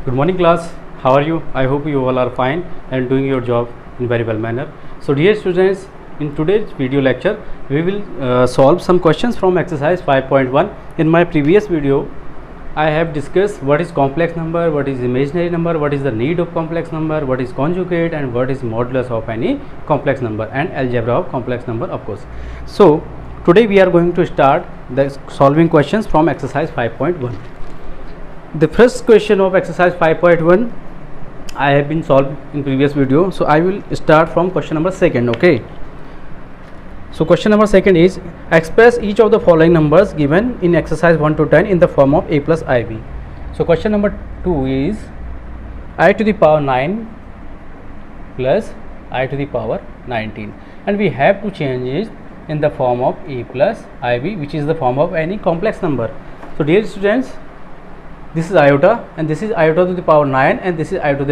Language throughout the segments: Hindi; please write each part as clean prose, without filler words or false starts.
Good morning class, how are you? I hope you all are fine and doing your job in very well manner. So dear students, in today's video lecture we will solve some questions from exercise 5.1. In my previous video I have discussed what is complex number, what is imaginary number, what is the need of complex number, what is conjugate and what is modulus of any complex number and algebra of complex number of course. So today we are going to start the solving questions from exercise 5.1. The first question of exercise 5.1 I have been solved in previous video, so I will start from question number second. Okay, so question number second is express each of the following numbers given in exercise 1 to 10 in the form of a plus ib. So question number 2 is I to the power 9 plus I to the power 19, and we have to change it in the form of a plus ib, which is the form of any complex number. So dear students, this is iota and this is iota to the power 9 and this is iota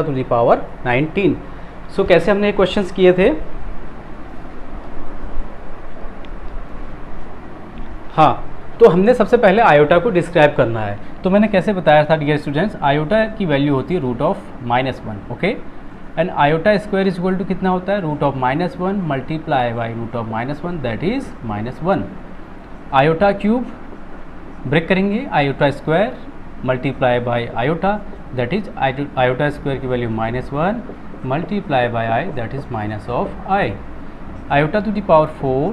to the power 19. So कैसे हमने क्वेश्चंस किए थे? हाँ, तो हमने सबसे पहले आयोटा को डिस्क्राइब करना है. तो मैंने कैसे बताया था डियर स्टूडेंट्स, आयोटा की वैल्यू होती है root of -1. Okay, and iota square is equal to कितना होता है? Root of -1 multiply by root of -1, that is -1. Iota cube break करेंगे, iota square multiply by iota, that is iota square की value -1 multiply by i, that is minus of i. Iota to the power 4,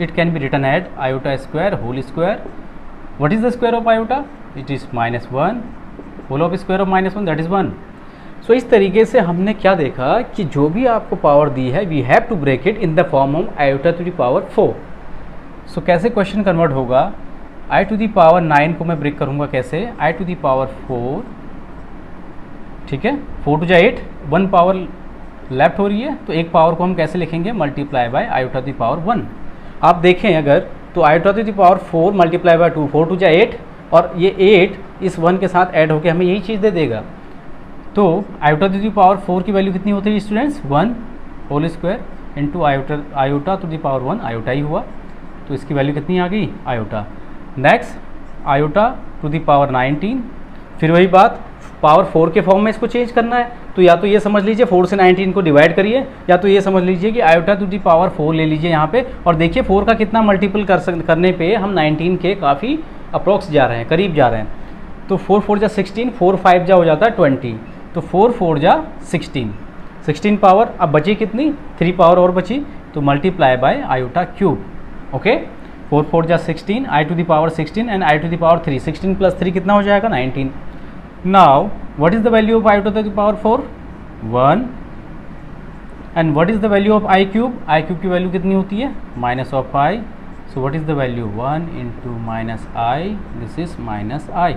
it can be written as iota square whole square. What is the square of iota? It is -1. whole of square of -1, that is 1. So इस तरीके से हमने क्या देखा कि जो भी आपको पावर दी है we have to break it in the form of iota to the power 4. So कैसे क्वेश्चन कन्वर्ट होगा? i to the power 9 को मैं ब्रेक करूँगा कैसे? i to the power 4, ठीक है, 4 to 8, 1 पावर लेफ्ट हो रही है, तो एक पावर को हम कैसे लिखेंगे? Multiply by iota to the power 1. आप देखें अगर तो iota to the power 4 multiply by 2, 4 to 8, और ये 8 इस 1 के साथ ऐड होकर हमें यही चीज़ दे देगा. तो आयोटा टू द पावर 4 की वैल्यू कितनी होती है students? 1 whole square into iota to the power 1, iota ही हुआ, तो इसकी वैल्यू कितनी आ गई? Iota. Next iota to the power 19, फिर वही बात पावर 4 के फॉर्म में इसको चेंज करना है, तो या तो ये समझ लीजिए 4 से 19 को डिवाइड करिए, या तो ये समझ लीजिए कि आयोटा टू दी पावर 4 ले लीजिए यहाँ पे, और देखिए 4 का कितना मल्टीपल करने पे हम 19 के काफ़ी अप्रॉक्स जा रहे हैं, करीब जा रहे हैं. तो 4 4 जा 16, 4 5 जा हो जाता है 20, तो 4 4 जा 16 पावर. अब बची कितनी? 3 पावर और बची, तो multiply by iota cube. Okay, 4 4 जा 16, i to the power 16 and i to the power 3, 16 plus 3 कितना हो जाएगा? 19. Now what is the value of I to the power 4? 1. And what is the value of I cube? I cube की वैल्यू कितनी होती है? Minus of I. So what is the value? 1 into minus I. This is minus I.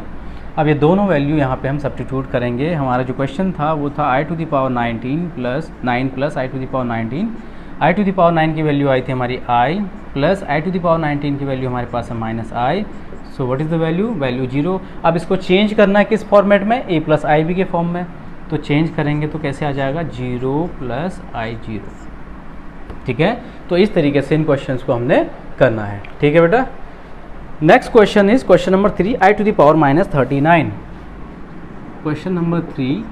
अब ये दोनों वैल्यू यहाँ पे हम सब्स्टिट्यूट करेंगे. हमारा जो क्वेश्चन था वो था I to the power 19 plus 9 plus I to the power 19. I to the power 9 की वैल्यू आई थी हमारी I, plus I to the power 19 की वैल्यू हमारे पास है minus I. So what is the value? Value 0. अब इसको चेंज करना है किस फॉर्मेट में? a प्लस आई बी के फॉर्म में. तो चेंज करेंगे तो कैसे आ जाएगा? 0 प्लस आई 0. ठीक है, तो इस तरीके से इन क्वेश्चंस को हमने करना है. ठीक है बेटा. Next question is question number 3, i to the power -39. Question number 3,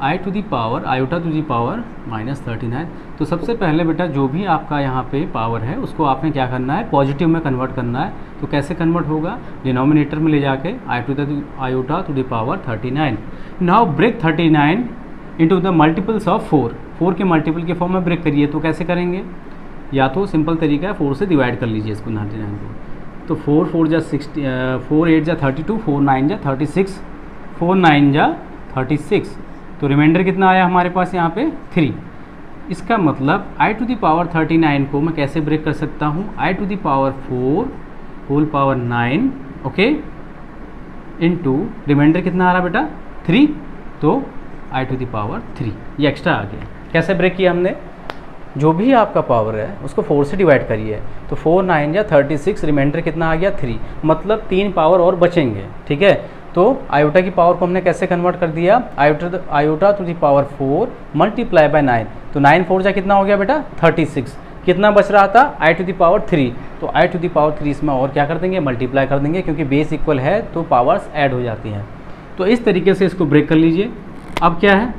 i to the power iota to the power -39. तो सबसे पहले बेटा जो भी आपका यहाँ पे पावर है उसको आपने क्या करना है? पॉजिटिव में कन्वर्ट करना है. तो कैसे कन्वर्ट होगा? डिनोमिनेटर में ले जाके iota to the power 39. Now break 39 into the multiples of 4 के मल्टीपल के फॉर्म में ब्रेक करिए. तो कैसे करेंगे? या तो सिंपल तरीका है 4 से डिवाइड कर लीजिए इसको 39 को. तो 4 4 जा 60, 4 8 जा 32, 4 9 जा 36, 4 9 जा 36. तो रिमाइंडर कितना आया हमारे पास यहाँ पे? 3. इसका मतलब आई टू दी पावर 39 को मैं कैसे ब्रेक कर सकता हूँ? I to the power 4 whole power 9, okay, into remainder कितना आ रहा बेटा? 3. तो आई टू दी पावर 3 ये एक्स्ट्रा आ गया. कैसे ब्रेक किया हमने? जो भी आपका पावर है उसको 4 से डिवाइड करिए. तो 4 9 या 36, रिमाइंडर कितना आ गया? 3. मतलब 3 पावर और बचेंगे. ठीक है, तो आयोटा की पावर को हमने कैसे कन्वर्ट कर दिया? Iota to the power 4 multiply by 9. तो 9 4 जा कितना हो गया बेटा? 36. कितना बच रहा था? आई टू दी पावर 3. तो आई टू दी पावर 3 इसमें और क्या कर देंगे? मल्टीप्लाई कर देंगे, क्योंकि बेस इक्वल है तो पावर्स ऐड हो जाती हैं. तो इस तरीके से इसको ब्रेक कर लीजिए। अब क्या है,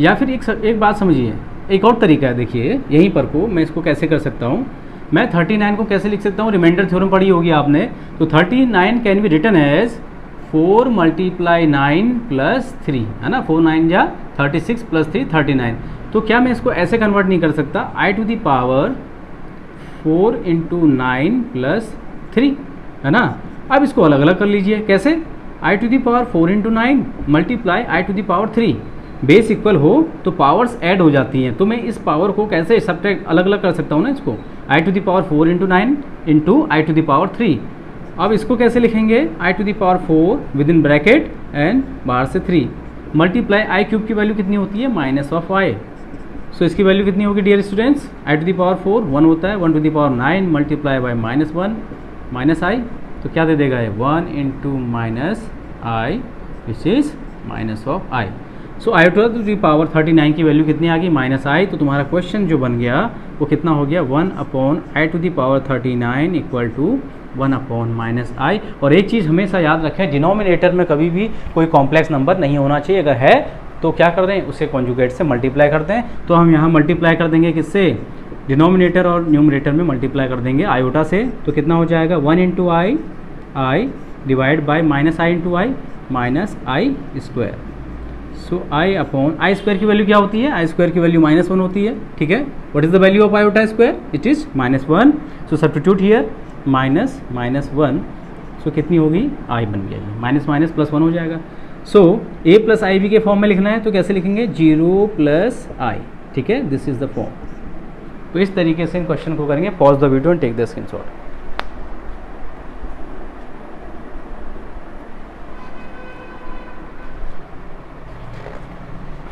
या फिर एक बात समझिए, एक और तरीका है, देखिए यहीं पर को मैं इसको कैसे कर सकता हूँ, मैं 39 को कैसे लिख सकता हूँ, रिमाइंडर थ्योरम पढ़ी होगी आपने, तो 39 कैन बी रिटन एज 4 × 9 + 3, है ना, 4 9 जा 36 + 3 39। तो क्या मैं इसको ऐसे कन्वर्ट नहीं कर सकता, I to the power 4 × 9 + 3, है ना। अब इसको अलग अलग कर लीजिए, कैसे, I to the power 4 × 9 × I to the power 3, base equal हो तो पावर्स ऐड हो जाती हैं, तो मैं इस पावर को कैसे सब्ट्रैक्ट अलग अलग कर सकता हूँ ना, इसको I to the power 4 × 9 × I to the power 3। अब इसको कैसे लिखेंगे, I to the power 4 with in bracket and बाहर से 3 मल्टीप्लाई I³ की वैल्यू कितनी होती है, -i। सो इसकी वैल्यू कितनी होगी dear students, I to the power 4 1 होता है, 1 to the power 9 multiply by -1 -i, तो क्या दे देगा ये 1 × -i which is -i। So I to the power 39 की वैल्यू कितनी आ गई, -i। तो तुम्हारा क्वेश्चन जो बन गया वो कितना हो गया, 1/I to the power 39 = 1/-i। और एक चीज़ हमेशा याद रखें, डिनोमिनेटर में कभी भी कोई कॉम्प्लेक्स नंबर नहीं होना चाहिए, अगर है तो क्या कर दें, उसे कॉन्जुगेट से मल्टीप्लाई कर दें। तो हम यहाँ मल्टीप्लाई कर देंगे किससे, डिनोमिनेटर और न्यूमरेटर में मल्टीप्लाई कर देंगे आयोटा से, तो कितना हो जाएगा 1 × i divide by -i × i -i²। So i/i² की वैल्यू क्या होती है, i² की वैल्यू -1 होती है, ठीक है। What is the value of i², it is -1। So substitute here -1, सो कितनी होगी, i बन गया, माइनस प्लस 1 हो जाएगा। सो a + ib के फॉर्म में लिखना है तो कैसे लिखेंगे, 0 + i, ठीक है, दिस इज द फॉर्म। तो इस तरीके से इन क्वेश्चन को करेंगे। Pause the video and take the screenshot.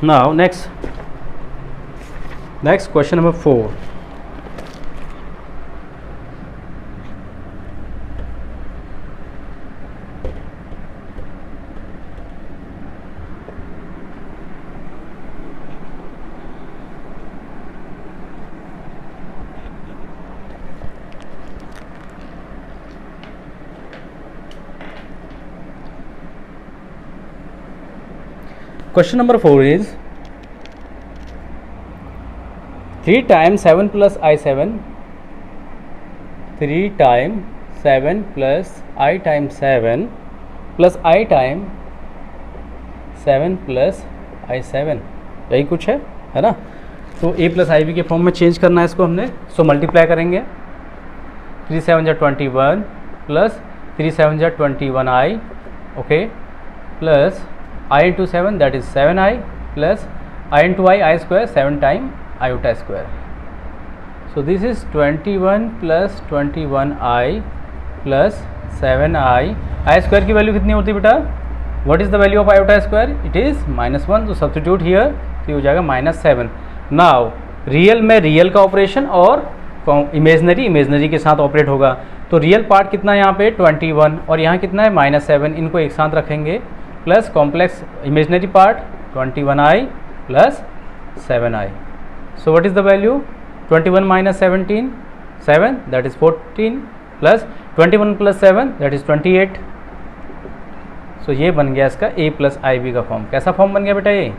Now next question number 4. Question number 4 is 3 times 7 + i7, 3 times 7 + i times 7 + i times 7 + i7, यही कुछ है ना। तो a + ib के फॉर्म में चेंज करना है इसको हमने। सो मल्टीप्लाई करेंगे, 3 7 = 21 + 3 7 = 21i, okay, plus I × 7 that is 7i plus I × i² 7 times iota²। So this is 21 + 21i plus 7i। i² की वैल्यू कितनी होती है बेटा, what is the value of iota², it is -1। तो सब्स्टिट्यूट हियर, तो हो जाएगा -7। नाउ रियल में रियल का ऑपरेशन और इमेजनरी के साथ ऑपरेट होगा। तो रियल पार्ट कितना है यहाँ पे 21 और यहाँ कितना है -7, इनको एक साथ रखेंगे, plus complex imaginary part 21i plus 7i। So what is the value, 21 - 17, 7 that is 14 plus 21 + 7 that is 28। So ये बन गया इसका a + ib का फॉर्म। कैसा फॉर्म बन गया बेटा, ये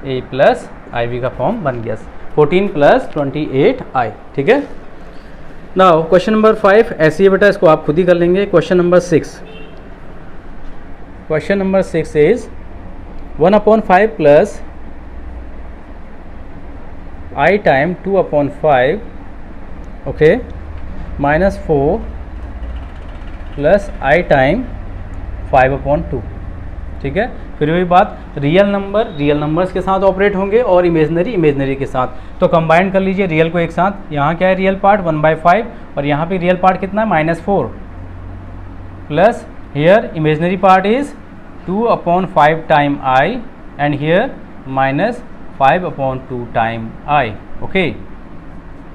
a + ib का फॉर्म बन गया, 14 + 28i, ठीक है। नाउ क्वेश्चन नंबर 5 ऐसे ही बेटा, इसको आप खुद ही कर लेंगे। Question number 6, question number 6 is 1/5 plus I time 2/5, okay, -4 plus I time 5/2, ठीक है। फिर वही बात, रियल नंबर्स के साथ ऑपरेट होंगे और इमेजनरी के साथ। तो कंबाइन कर लीजिए रियल को एक साथ। यहाँ क्या है रियल पार्ट 1/5 और यहाँ पे रियल पार्ट कितना है -4 plus here imaginary part is 2/5 time i and here -5/2 time i, okay.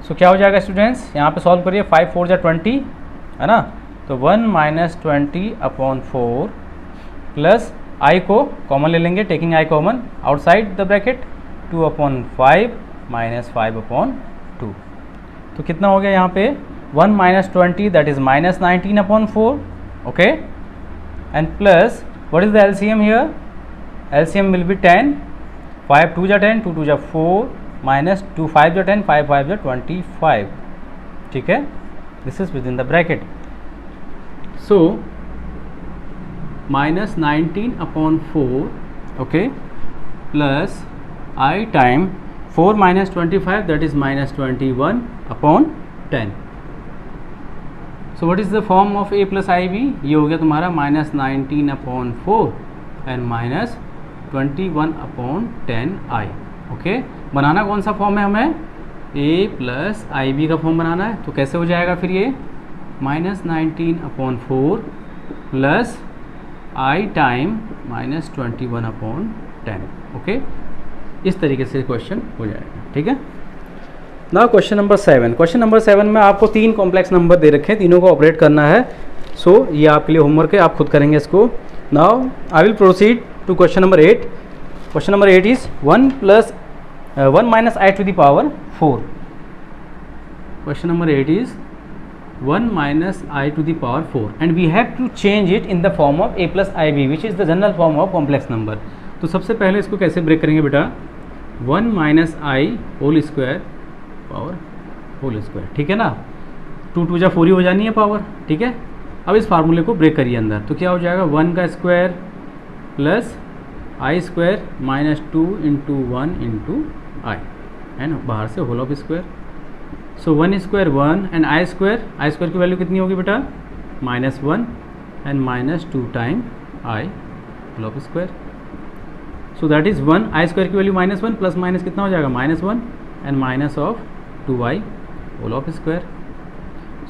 So क्या हो जाएगा स्टूडेंट्स, यहाँ पे सॉल्व करिए, 5 4 = 20, है ना। तो 1 - 20/4 प्लस i को कॉमन ले लेंगे, taking i common outside the bracket, 2/5 - 5/2। तो कितना हो गया यहाँ पे 1 - 20 that is -19/4, okay, and plus What is the LCM here? LCM will be 10. 5 2 जा 10, 2 2 जा 4, minus 2 5 जा 10, 5 5 जा 25. ठीक है, this is within the bracket. So minus 19 upon 4, okay, plus I time 4 minus 25, that is minus 21 upon 10. So what is the form of a plus ib? ये हो गया तुम्हारा minus 19 upon 4 and minus 21 upon 10 i. Okay, बनाना कौन सा फॉर्म है हमें? a प्लस आई बी का फॉर्म बनाना है. तो कैसे हो जाएगा फिर ये? minus 19 upon 4 plus i time minus 21 upon 10. Okay, इस तरीके से क्वेश्चन हो जाएगा. ठीक है. Now question number 7. Question number 7 में आपको 3 कॉम्प्लेक्स नंबर दे रखे हैं, तीनों को ऑपरेट करना है. सो ये आपके लिए होमवर्क है, आप खुद करेंगे इसको. Now I will proceed to question number 8. Question number 8 is 1 minus I to the power 4. Question number 8 is 1 minus I to the power 4 and we have to change it in the form of a plus ib which is the general form of complex number. तो सबसे पहले इसको कैसे ब्रेक करेंगे बेटा? 1 minus I whole square power whole square. ठीक है ना, 2 2 जा 4 ही हो जानी है पावर. ठीक है, अब इस फार्मूले को ब्रेक करिए अंदर. तो क्या हो जाएगा? 1 का square plus i square minus 2 into 1 into i and बाहर से whole of square. So 1 square 1 and i square की वैल्यू कितनी होगी बेटा? -1 and -2 time i whole of square. So that is 1. I square की वैल्यू -1 प्लस माइनस कितना हो जाएगा? -1 and minus of 2i whole of square.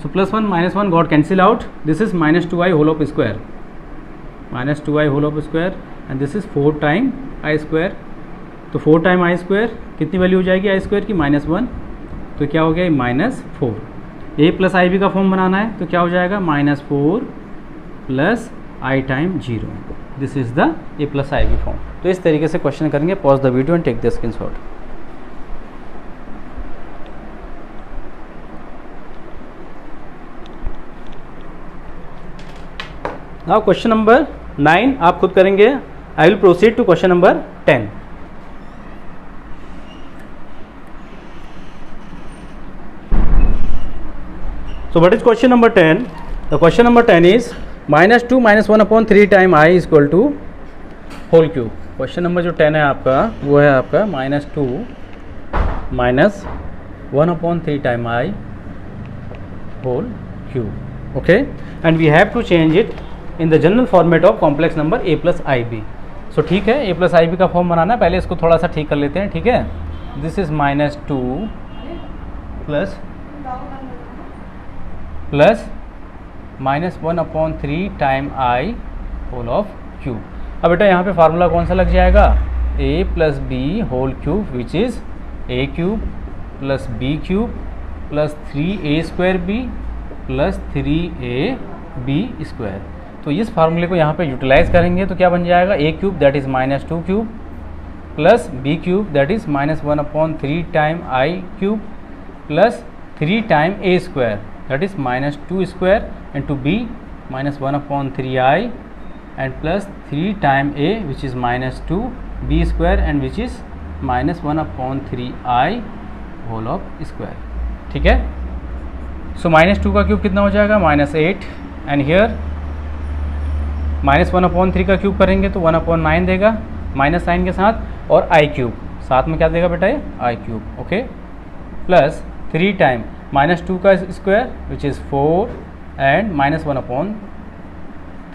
So +1 -1 got cancel out. This is -2i whole of square, -2i whole of square and this is 4 time i square. तो 4 टाइम आई स्क्वायर कितनी वैल्यू हो जाएगी आई स्क्वायर की? -1. तो क्या हो गया? -4. ए प्लस आई बी का फॉर्म बनाना है तो क्या हो जाएगा? -4 plus i time 0. This is the a plus i b form. तो इस तरीके से क्वेश्चन करेंगे. Pause the video and take the screenshot. Now question number 9 आप खुद करेंगे. I will proceed to question number 10. So what is question number 10? The question number 10 is -2 -1 upon 3 time i is equal to whole cube. Question number जो 10 है आपका वो है आपका -2 -1 upon 3 time i whole cube. Okay, and we have to change it in the general format of complex number a plus i b. So ठीक है, a प्लस आई बी का फॉर्म बनाना है. पहले इसको थोड़ा सा ठीक कर लेते हैं. ठीक है, this is -2 plus -1 upon 3 time i whole of cube. अब बेटा यहाँ पे फार्मूला कौन सा लग जाएगा? a plus b whole cube which is a cube plus b cube plus 3a square b plus 3ab square. तो इस फार्मूले को यहाँ पे यूटिलाइज करेंगे तो क्या बन जाएगा? a cube that is -2 cube plus b cube that is -1 upon 3 time i cube plus 3 time a square that is -2 square into b -1 upon 3i and plus 3 time a which is -2 b square and which is -1 upon 3i whole of square. ठीक है, सो -2 का क्यूब कितना हो जाएगा? -8 एंड हियर -1 अपॉन 3 का क्यूब करेंगे तो 1 अपॉन 9 देगा माइनस साइन के साथ, और आई क्यूब साथ में क्या देगा बेटा? ये आई क्यूब. ओके, प्लस 3 टाइम -2 का square which is 4 and -1 upon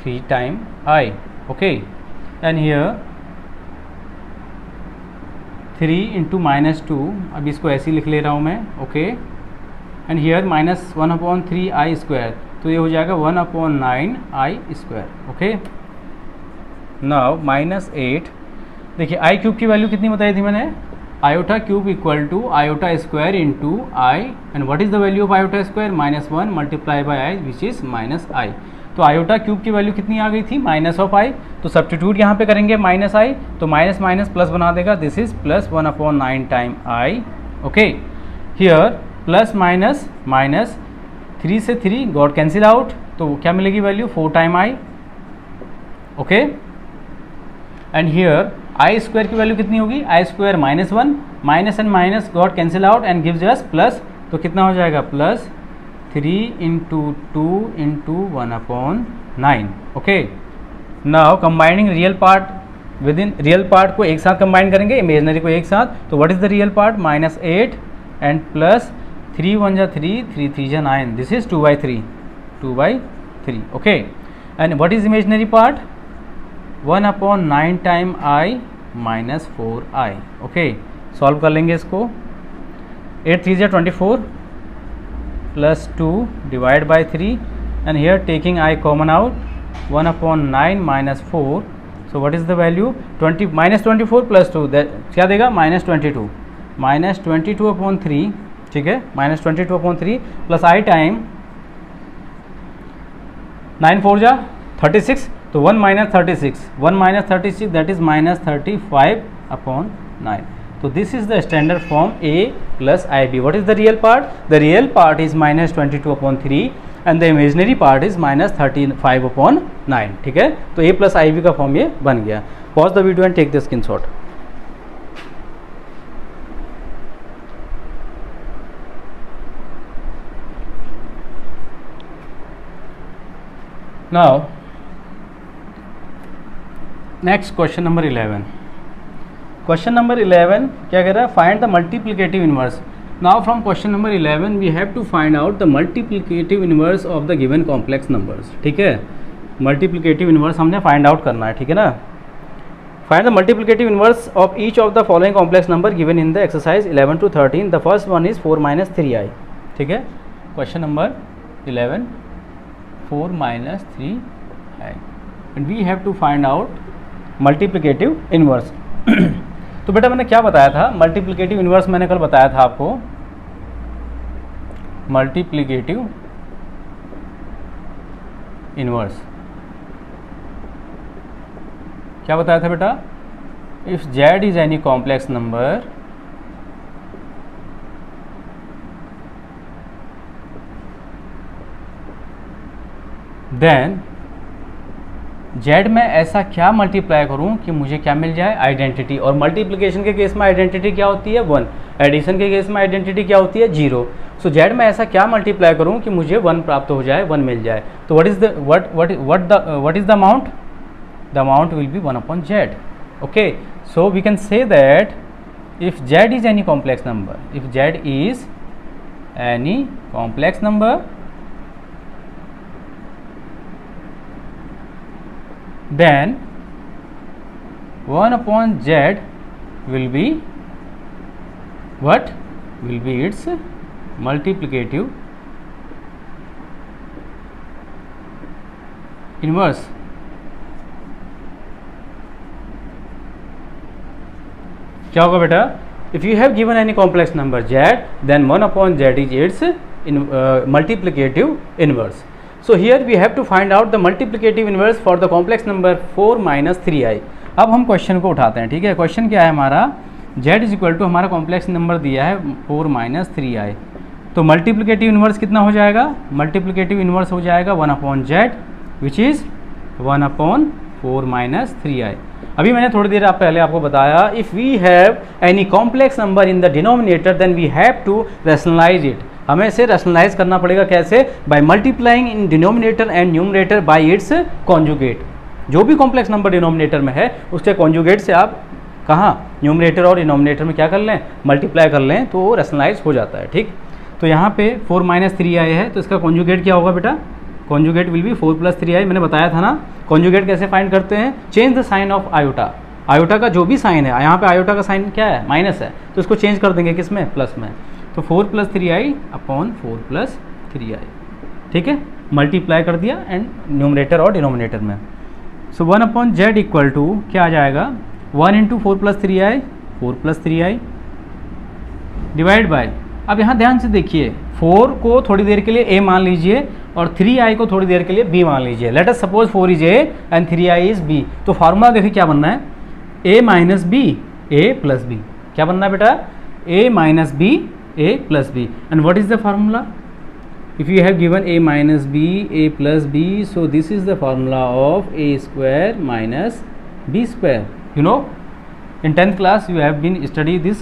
3 time i. Okay, and here 3 into -2, अब इसको ऐसे ही लिख ले रहा हूँ मैं. Okay, and here -1 upon 3 I square, तो ये हो जाएगा 1 अपॉन 9 आई स्क्वायर. Okay, now -8. देखिए आई क्यूब की वैल्यू कितनी बताई थी मैंने? Iota cube equal to iota square into i, and what is the value of iota square? -1 multiply by i which is -i. तो आयोटा क्यूब की वैल्यू कितनी आ गई थी? -i. तो सब्स्टिट्यूट यहाँ पे करेंगे -i, तो माइनस माइनस प्लस बना देगा. This is +1 upon 9 time i. Okay, here plus minus minus 3 से 3 गॉट कैंसिल आउट, तो क्या मिलेगी value? 4 time i. Okay, and here i square की वैल्यू कितनी होगी, i square -1, minus and minus got cancel out and gives us plus, तो कितना हो जाएगा plus 3 × 2 × 1/9. Okay, now combining real part with in, real part को एक साथ कंबाइन करेंगे, इमेजनरी को एक साथ, तो what is the real part, -8 and plus 3 × 1 = 3, 3 × 3 = 9, this is 2/3, 2/3. Okay, and what is imaginary part, 1/9 time i - 4i. Okay, solve कर लेंगे इसको, 8 × 3 = 24 plus 2 divide by 3 and here taking i common out, 1/9 - 4, so what is the value, -24 plus 2 क्या देगा, -22, -22/3, ठीक है, -22/3 प्लस i टाइम 9 × 4 = 36, तो 1 - 36, 1 - 36 that is -35/9. So this is the standard form A plus IB. What is the real part? The real part is -22/3 and the imaginary part is -35/9. ठीक है, तो A plus IB का फॉर्म ये बन गया. Pause the video and take the screenshot. Now next question number 11. Question number 11 क्या कह रहा है, find the multiplicative inverse. Now from question number 11 we have to find out the multiplicative inverse of the given complex numbers. ठीक है, मल्टीप्लिकेटिव इनवर्स हमने फाइंड आउट करना है, ठीक है ना. Find the multiplicative inverse of each of the following complex number given in the exercise 11 to 13. The first one is 4 - 3i. ठीक है, question number 11, 4 - 3i and we have to find out multiplicative inverse. तो बेटा मैंने क्या बताया था, मल्टीप्लिकेटिव इनवर्स मैंने कल बताया था आपको, मल्टीप्लिकेटिव इनवर्स क्या बताया था बेटा, if z is any complex number then z में ऐसा क्या मल्टीप्लाई करूं कि मुझे क्या मिल जाए, आइडेंटिटी. और मल्टीप्लिकेशन के केस में आइडेंटिटी क्या होती है, 1. एडिशन के केस में आइडेंटिटी क्या होती है, 0. सो z में ऐसा क्या मल्टीप्लाई करूं कि मुझे 1 प्राप्त हो जाए, 1 मिल जाए. तो what is the what is the amount, the amount will be 1/z. Okay, so we can say that if z is any complex number, if z is any complex number then 1/z will be what, will be its multiplicative inverse. क्या होगा बेटा, if you have given any complex number z then 1/z is its multiplicative inverse. So here we have to find out the multiplicative inverse for the complex number 4 - 3i. अब हम क्वेश्चन को उठाते हैं. ठीक है, क्वेश्चन क्या है हमारा, z इज इक्वल टू हमारा कॉम्प्लेक्स नंबर दिया है 4 - 3i. तो मल्टीप्लिकेटिव इनवर्स कितना हो जाएगा, मल्टीप्लिकेटिव इनवर्स हो जाएगा 1/z विच इज़ 1/4 - 3i. अभी मैंने थोड़ी देर पहले आपको बताया, if we have any complex number in the denominator then we have to rationalize it. हमें इसे रैशनलाइज करना पड़ेगा, कैसे, by multiplying in denominator and numerator by its conjugate. जो भी कॉम्प्लेक्स नंबर डिनोमिनेटर में है उसके कॉन्जुगेट से आप कहाँ, न्यूमरेटर और डिनोमिनेटर में क्या कर लें, मल्टीप्लाई कर लें, तो वो रैशनलाइज हो जाता है. ठीक, तो यहाँ पे 4 - 3i है, तो इसका कॉन्जुगेट क्या होगा बेटा, कॉन्जुगेट विल बी 4 + 3i. मैंने बताया था ना, कॉन्जुगेट कैसे फाइंड करते हैं, change the sign of iota. Iota का जो भी साइन है, यहाँ पे आयोटा का साइन क्या है, माइनस है, तो इसको चेंज कर देंगे किस में, प्लस में. तो 4 + 3i/4 + 3i. ठीक है, मल्टीप्लाई कर दिया एंड न्यूमरेटर और डिनोमिनेटर में. सो 1/z इक्वल टू क्या आ जाएगा, 1 × 4 + 3i, 4 + 3i डिवाइड बाय. अब यहाँ ध्यान से देखिए, 4 को थोड़ी देर के लिए a मान लीजिए और 3i को थोड़ी देर के लिए b मान लीजिए. Let us suppose 4 is a and 3i is b. तो फार्मूला देखिए क्या बनना है, a - b, a + b. क्या बनना है बेटा, a - b, a + b. and what is the formula, if you have given a - b, a + b, so this is the formula of a square - b square. You know in 10th class you have been study this.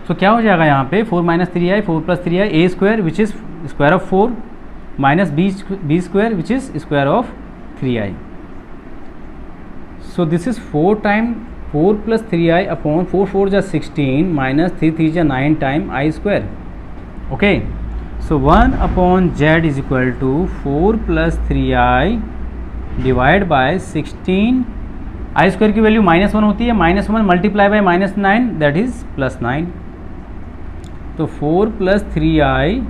So क्या हो जाएगा यहाँ पे 4 - 3i 4 + 3i a square which is square of 4 minus b square which is square of 3i. So this is 4 time 4 + 3i upon 4 4 जा 16 माइनस 3 3 जा 9 time i square. Okay, so 1 upon z is equal to 4 + 3i divide by 16. I square की वैल्यू -1 होती है, -1 मल्टीप्लाई बाय -9 दैट इज़ +9. तो 4 + 3i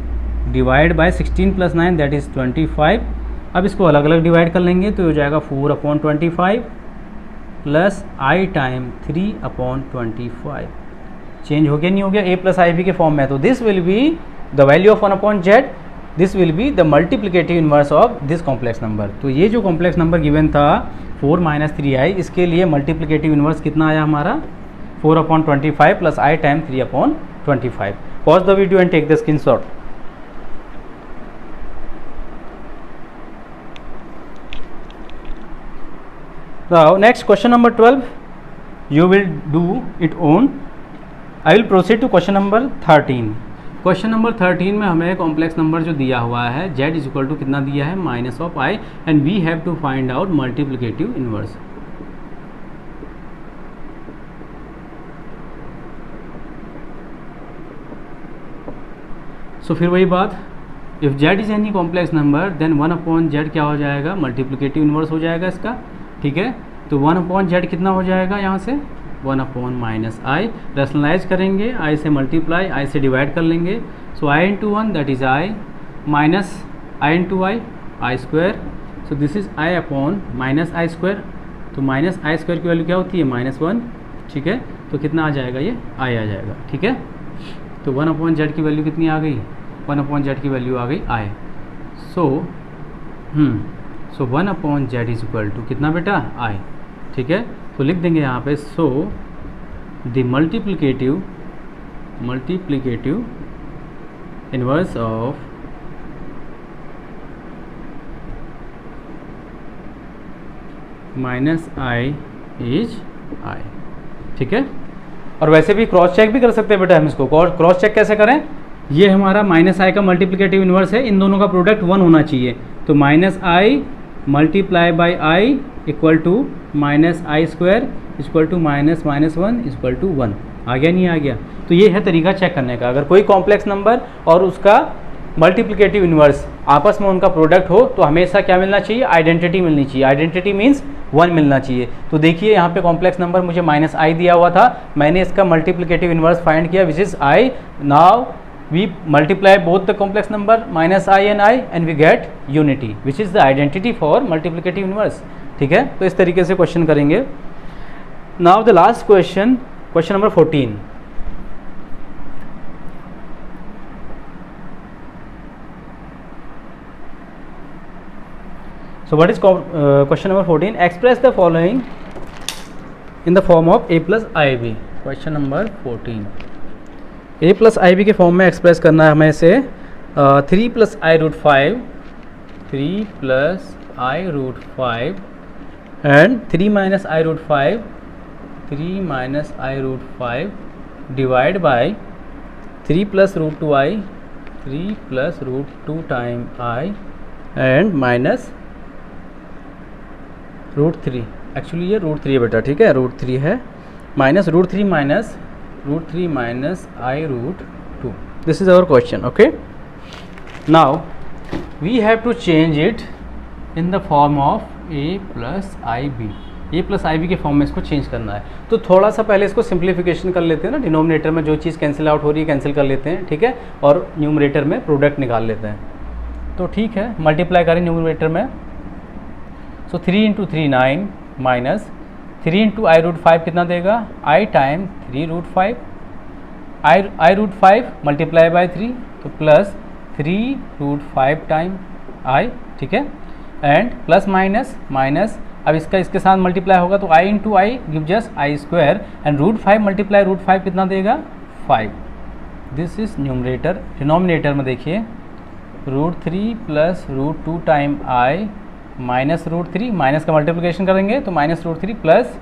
divide by 16 + 9 that is 25. अब इसको अलग अलग डिवाइड कर लेंगे तो हो जाएगा 4/25 प्लस i टाइम 3/25. चेंज हो गया नहीं हो गया, a + ib के फॉर्म में. तो this will be the value of 1/z. This will be the multiplicative inverse of this complex number. तो ये जो कॉम्प्लेक्स नंबर गिवन था 4 - 3i, इसके लिए मल्टीप्लिकेटिव इन्वर्स कितना आया हमारा 4/25 plus i time 3/25. Pause the video and take the screenshot. Now next question number 12 you will do it on. I will proceed to question number 13. Question number 13 में हमें कॉम्प्लेक्स नंबर जो दिया हुआ है z इज इक्वल टू कितना दिया है -i and we have to find out multiplicative inverse. So फिर वही बात, if z is any complex number then 1/z क्या हो जाएगा मल्टीप्लिकेटिव इनवर्स हो जाएगा इसका. ठीक है, तो 1/z कितना हो जाएगा यहाँ से 1/-i. रैशनलाइज करेंगे, i से मल्टीप्लाई i से डिवाइड कर लेंगे. सो i × 1 that is i minus i × i square. So this is i/-i square. तो -i² की वैल्यू क्या होती है -1. ठीक है, तो कितना आ जाएगा ये i आ जाएगा. ठीक है, तो 1/z की वैल्यू कितनी आ गई 1/z की वैल्यू आ गई i. So 1/z is equal to कितना बेटा i. ठीक है, तो लिख देंगे यहाँ पे. So the multiplicative inverse of -i is i. ठीक है, और वैसे भी क्रॉस चेक भी कर सकते हैं बेटा हम इसको. क्रॉस चेक कैसे करें, ये हमारा -i का मल्टीप्लिकेटिव इनवर्स है, इन दोनों का प्रोडक्ट 1 होना चाहिए. तो -i multiply by i equal to -i² equal to -1 equal to 1. आ गया नहीं आ गया. तो ये है तरीका चेक करने का. अगर कोई कॉम्प्लेक्स नंबर और उसका मल्टीप्लिकेटिव इनवर्स आपस में उनका प्रोडक्ट हो तो हमेशा क्या मिलना चाहिए आइडेंटिटी मिलनी चाहिए. आइडेंटिटी मीन्स 1 मिलना चाहिए. तो देखिए यहाँ पे कॉम्प्लेक्स नंबर मुझे -i दिया हुआ था, मैंने इसका मल्टीप्लिकेटिव इनवर्स फाइंड किया which is i. Now we multiply both the complex number -i and i and we get unity which is the identity for multiplicative inverse. ठीक है, तो इस तरीके से क्वेश्चन करेंगे. Now the last question number 14. So what is question number 14? Express the following in the form of a plus ib. Question number 14. a plus i b के फॉर्म में एक्सप्रेस करना है हमें से 3 + i√5 and 3 - i√5 divide by 3 + √2i 3 + √2 time i and minus √3. Actually ये √3 है बेटा. ठीक है, √3 है माइनस √3 minus i√2. This is our question. Okay, now we have to change it in the form of a plus ib. a plus ib के फॉर्म में इसको चेंज करना है. तो थोड़ा सा पहले इसको सिंप्लीफिकेशन कर लेते हैं ना. डिनोमिनेटर में जो चीज़ कैंसिल आउट हो रही है कैंसिल कर लेते हैं. ठीक है, और न्यूमरेटर में प्रोडक्ट निकाल लेते हैं. तो ठीक है, मल्टीप्लाई करें न्यूमरेटर में. सो 3 × 3 9 माइनस 3 × i√5 कितना देगा i time 3√5 i√5 multiply by 3 तो प्लस 3√5 टाइम i. ठीक है, एंड प्लस माइनस अब इसके साथ मल्टीप्लाई होगा तो i × i give just i² and √5 multiply √5 कितना देगा 5. This is numerator. डिनोमिनेटर में देखिए √3 plus √2 time i minus √3 minus का मल्टीप्लिकेशन करेंगे तो -√3 plus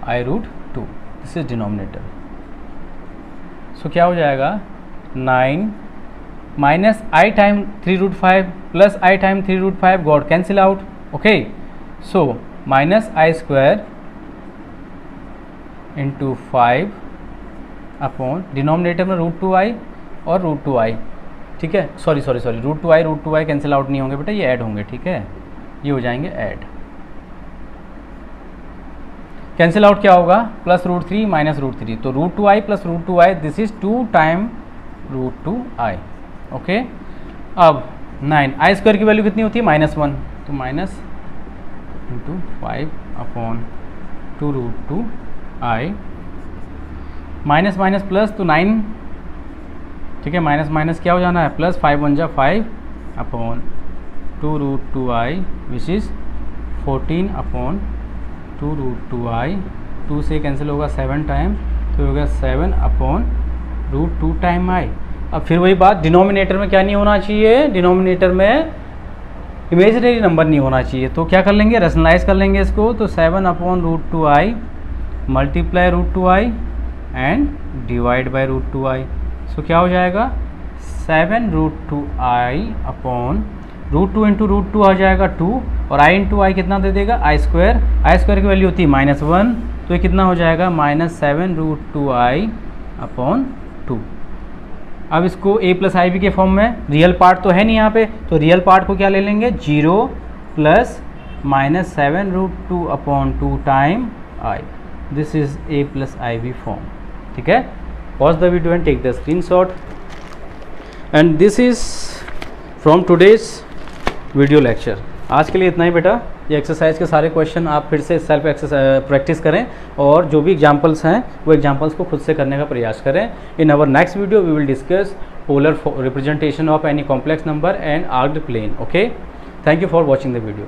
i root two, this is denominator. So क्या हो जाएगा 9 minus i time 3√5 plus i time 3√5 got cancel out. Okay, so minus i square into 5 upon denominator में √2i और √2i, ठीक है। सॉरी √2i कैंसिल आउट नहीं होंगे बेटा, ये ऐड होंगे, ठीक है, ये हो जाएंगे ऐड। कैंसिल आउट क्या होगा, प्लस √3 माइनस √3, तो √2i plus √2i, this is 2 time √2i। Okay, अब 9 आई स्क्वायर की वैल्यू कितनी होती है -1, तो minus into 5 upon 2√2i, minus minus plus तो 9, ठीक है, माइनस माइनस क्या हो जाना है प्लस, 5 1 जा 5 upon 2√2i which is 14 upon 2√2i, 2 से कैंसिल होगा 7 टाइम, तो होगा 7 अपॉन √2 टाइम i। अब फिर वही बात, डिनोमिनेटर में क्या नहीं होना चाहिए, डिनोमिनेटर में इमेजिनरी नंबर नहीं होना चाहिए, तो क्या कर लेंगे, रैशनलाइज कर लेंगे इसको, तो 7 upon √2i multiply √2i and divide by √2i। सो क्या हो जाएगा 7√2i अपॉन √2 इंटू √2 आ जाएगा 2, और i इंटू आई कितना दे देगा, आई स्क्वायर की वैल्यू होती है -1, तो ये कितना हो जाएगा -7√2i अपॉन 2। अब इसको a प्लस आई बी के फॉर्म में, रियल पार्ट तो है नहीं यहाँ पे, तो रियल पार्ट को क्या ले लेंगे 0 plus -7√2 upon 2 time i, this is a plus i b form, ठीक है। Pause the video and take the screenshot, and this is from today's video lecture. आज के लिए इतना ही बेटा, ये एक्सरसाइज के सारे क्वेश्चन आप फिर से सेल्फ प्रैक्टिस करें, और जो भी एग्जांपल्स हैं वो एग्जांपल्स को खुद से करने का प्रयास करें। In our next video we will discuss polar representation of any complex number and Argand plane. Okay, thank you for watching the video.